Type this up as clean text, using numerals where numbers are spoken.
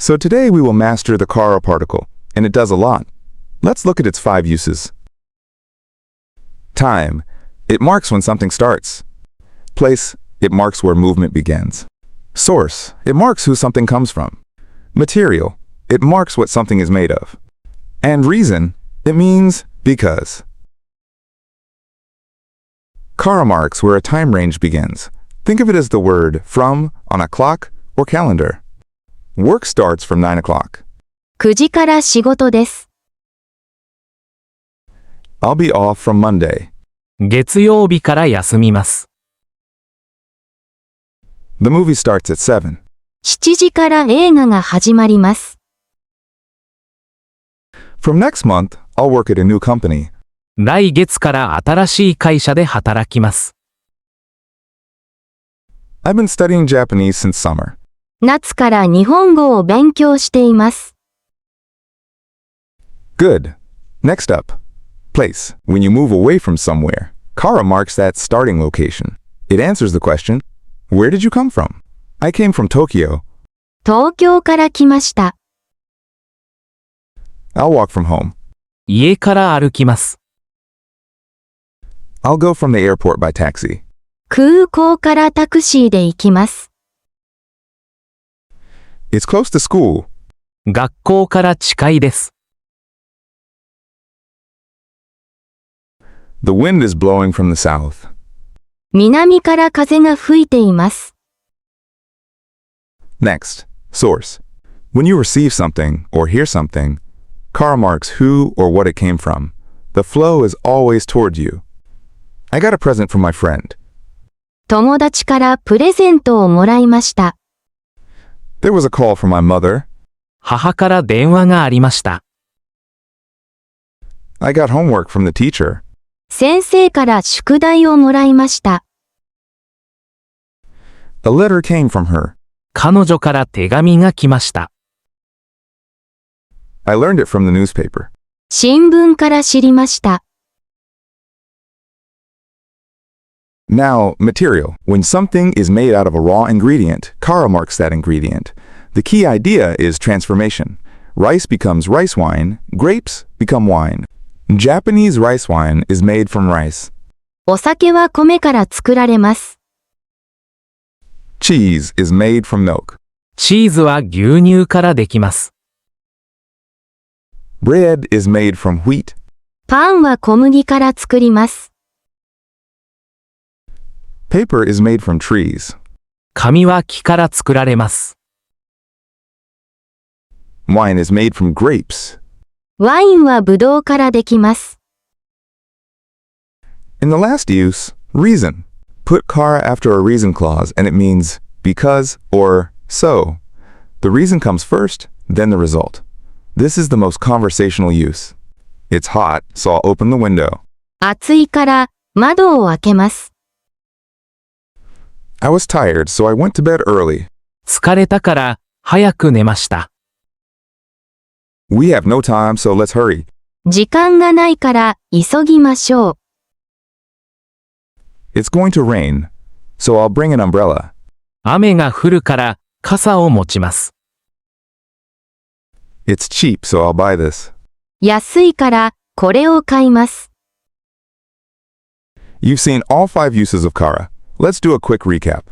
So today we will master the kara particle, and it does a lot. Let's look at its 5 uses. Time. It marks when something starts. Place. It marks where movement begins. Source. It marks who something comes from. Material. It marks what something is made of. And reason. It means because. Kara marks where a time range begins. Think of it as the word from on a clock or calendar. Work starts from 9 o'clock. 9時から仕事です。I'll be off from Monday. 月曜日から休みます。The movie starts at 7. 7時から映画が始まります。From next month, I'll work at a new company. 来月から新しい会社で働きます。I've been studying Japanese since summer. 夏から日本語を勉強しています。Good. Next up. Place. When you move away from somewhere, kara marks that starting location. It answers the question, where did you come from? I came from Tokyo. 東京から来ました。I'll walk from home. 家から歩きます。I'll go from the airport by taxi. 空港からタクシーで行きます。It's close to school. 学校から近いです。The wind is blowing from the south. 南から風が吹いています。Next. Source. When you receive something or hear something, kara marks who or what it came from. The flow is always toward you. I got a present from my friend. 友達からプレゼントをもらいました。There was a call from my mother. 母から電話がありました。I got homework from the teacher. 先生から宿題をもらいました。A letter came from her. 彼女から手紙が来ました。I learned it from the newspaper. 新聞から知りました。Now, material. When something is made out of a raw ingredient, kara marks that ingredient. The key idea is transformation. Rice becomes rice wine, grapes become wine. Japanese rice wine is made from rice. お酒は米から作られます。Cheese is made from milk. チーズは牛乳からできます。Bread is made from wheat. パンは小麦から作ります。Paper is made from trees. 紙は木から作られます。Wine is made from grapes. ワインはブドウからできます。In the last use, reason. Put kara after a reason clause and it means because or so. The reason comes first, then the result. This is the most conversational use. It's hot, so I'll open the window. 暑いから窓を開けます。I was tired, so I went to bed early. 疲れたから早く寝ました。We have no time, so let's hurry. 時間がないから急ぎましょう。It's going to rain, so I'll bring an umbrella. 雨が降るから傘を持ちます。It's cheap, so I'll buy this. 安いからこれを買います。You've seen all 5 uses of kara. Let's do a quick recap.